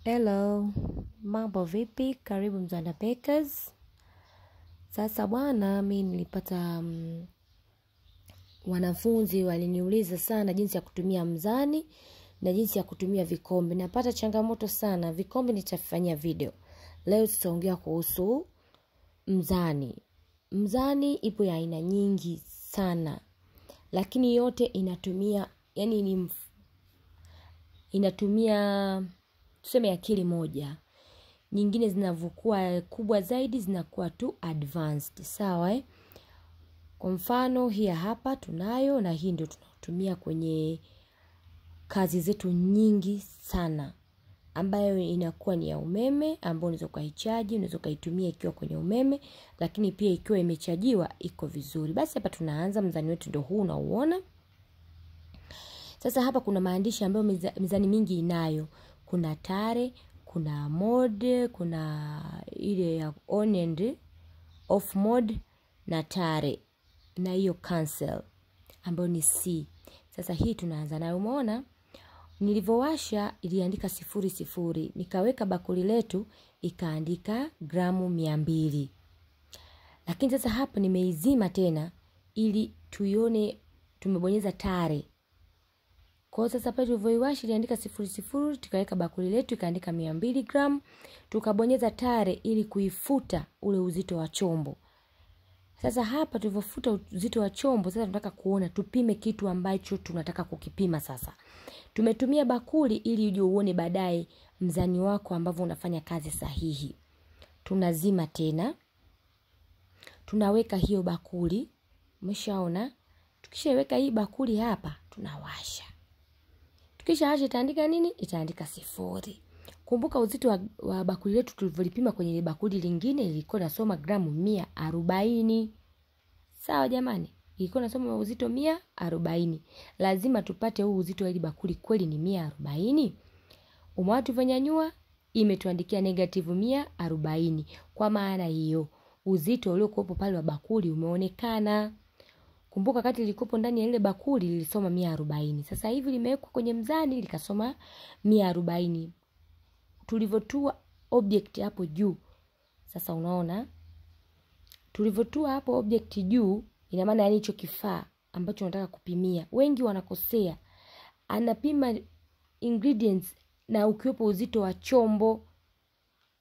Hello, mambo vipi? Karibu Mzanda Bakers. Sasa bwana, mimi nilipata wanafunzi waliniuliza sana jinsi ya kutumia mzani na jinsi ya kutumia vikombe. Napata changamoto sana. Vikombe nitafanyia video. Leo tutaongea kuhusu mzani. Mzani ipo ya aina nyingi sana. Lakini yote inatumia inatumia tuseme akili moja. Nyingine zinavyokuwa kubwa zaidi zinakuwa tu advanced, sawa Kwa mfano hii hapa tunayo, na hii ndio tunatumia kwenye kazi zetu nyingi sana, ambayo inakuwa ni ya umeme, ambayo unaweza kuichaji, unaweza kuitumia ikiwa kwenye umeme, lakini pia ikiwa imechajiwa iko vizuri. Basi hapa tunaanza. Mzani wetu ndio huu unaoona. Sasa hapa kuna maandishi ambayo mizani mingi inayo. Kuna tare, kuna mode, kuna ile ya on and off mode na tare, na hiyo cancel ambayo ni C. Sasa hii tunaanza nayo. Umeona nilivyowasha iliandika 00, nikaweka bakuli letu ikaandika gramu 200. Lakini sasa hapa nimeizima tena ili tuione tumebonyeza tare. Kwa sasa pale tulivyoiwasha iliandika 00, tukaweka bakuli letu ikaandika 200 gram, tukabonyeza tare ili kuifuta ule uzito wa chombo. Sasa hapa tulivyofuta uzito wa chombo, sasa tunataka kuona tupime kitu ambacho tunataka kukipima sasa. Tumetumia bakuli ili uje uone baadaye mzani wako ambavyo unafanya kazi sahihi. Tunazima tena. Tunaweka hiyo bakuli. Umeshaona? Tukishaweka hii bakuli hapa, tunawasha. Tukisha washa itaandika nini? Itaandika 0. Kumbuka uzito wa bakuli letu tulivyolipima kwenye bakuli lingine ilikuwa nasoma gramu 140. Sawa jamani? Ilikuwa nasoma uzito 140. Lazima tupate huu uzito wa ile bakuli kweli ni 140. Umeona tulivyonyanyua imetuandikia negative 140. Kwa maana hiyo uzito uliokuwepo pale wa bakuli umeonekana. Kumbuka wakati lilikopo ndani ya ile bakuli lilisoma 140. Sasa hivi limewekwa kwenye mzani likasoma 140. Tulivyotua object hapo juu. Sasa unaona? Tulivyotua hapo object juu, ina maana yani hicho kifaa ambacho unataka kupimia. Wengi wanakosea. Anapima ingredients na ukiwepo uzito wa chombo.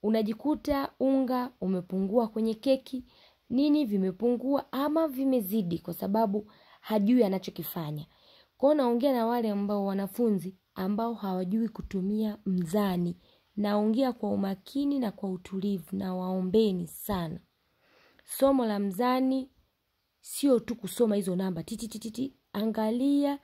Unajikuta unga umepungua kwenye keki, nini vimepungua ama vimezidi kwa sababu hajui anachokifanya. Kwa naongea na wale ambao wanafunzi ambao hawajui kutumia mzani. Naongea kwa umakini na kwa utulivu na waombeni sana. Somo la mzani sio tu kusoma hizo namba titititi. Angalia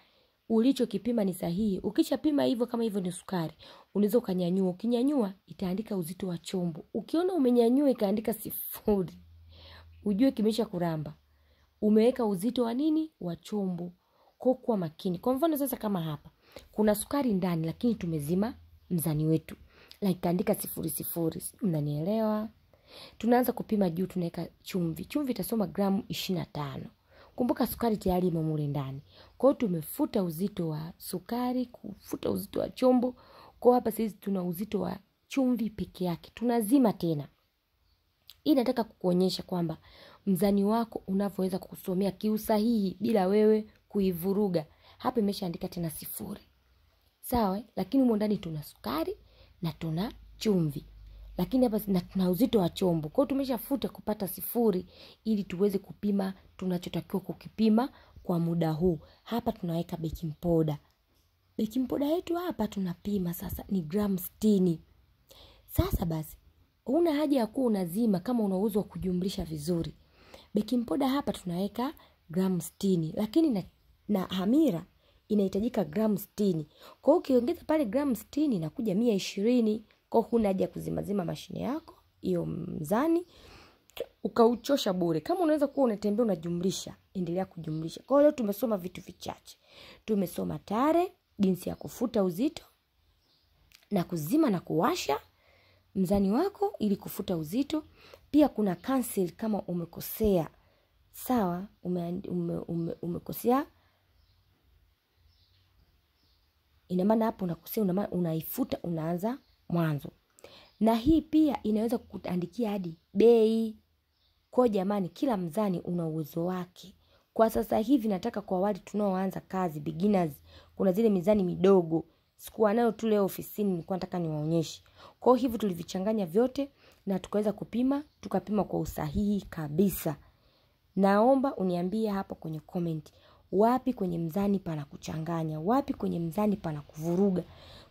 ulichokipima ni sahihi. Ukishapima hivyo kama hivyo ni sukari, unaweza ukanyanyua. Ukinyanyua itaandika uzito wa chombo. Ukiona umenyanyua ikaandika 0, ujue kimesha kuramba. Umeweka uzito wa nini? Wa chombo. Kwa makini. Kwa mfano sasa kama hapa kuna sukari ndani lakini tumezima mzani wetu. Ikaandika 00. Mnanielewa? Tunaanza kupima juu, tunaweka chumvi. Chumvi itasoma gramu 25. Kumbuka sukari tayari imo mule ndani. Kwa hiyo tumefuta uzito wa sukari, kufuta uzito wa chombo. Kwa hapa sisi tuna uzito wa chumvi peke yake. Tunazima tena. Hii nataka kukuonyesha kwamba mzani wako unavyoweza kukusomea kiusahihi bila wewe kuivuruga. Hapa imeshaandika tena 0. Sawa? Lakini humo ndani tuna sukari na tuna chumvi. Lakini hapa tuna uzito wa chombo. Kwa hiyo tumeshafuta kupata 0 ili tuweze kupima tunachotakiwa kukipima kwa muda huu. Hapa tunaweka baking powder. Baking powder yetu hapa tunapima sasa ni gramu 60. Sasa basi una haja ya kuwa unazima kama una uwezo wa kujumlisha vizuri. Baking powder hapa tunaweka gramu 60, lakini na hamira inahitajika gramu 60. Kwa hiyo ukiongeza pale gramu 60 inakuja 120. Kwa hiyo huna haja kuzimazima mashine yako hiyo mzani ukauchosha bure. Kama unaweza kuwa unatembea unajumlisha, endelea kujumlisha. Kwa hiyo leo tumesoma vitu vichache. Tumesoma tare, jinsi ya kufuta uzito na kuzima na kuwasha mzani wako ili kufuta uzito. Pia kuna cancel kama umekosea. Sawa, umekosea. Ina maana hapo unakosea, unaifuta, unaanza mwanzo. Na hii pia inaweza kukuandikia hadi bei. Kwa jamani, kila mzani una uwezo wake. Kwa sasa hivi nataka kwa wale tunaoanza kazi, beginners, kuna zile mizani midogo. Sikuwa nayo tu leo ofisini, nilikuwa nataka niwaonyeshe. Kwa hivyo tulivichanganya vyote na tukaweza kupima, tukapima kwa usahihi kabisa. Naomba uniambie hapo kwenye comment, wapi kwenye mzani pana kuchanganya, wapi kwenye mzani pana kuvuruga.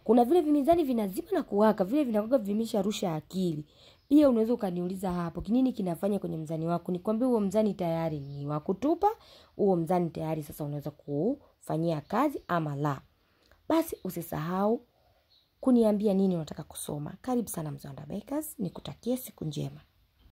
Kuna vile vimizani vinazima na kuwaka, vile vinakuwa vimesha rusha akili. Pia unaweza ukaniuliza hapo, nini kinafanya kwenye mzani wako? Nikwambie huo mzani tayari ni wa kutupa, huo mzani tayari sasa unaweza kufanyia kazi ama la. Basi usisahau kuniambia nini unataka kusoma. Karibu sana Mzee Wonder Bakers, nikutakie siku njema.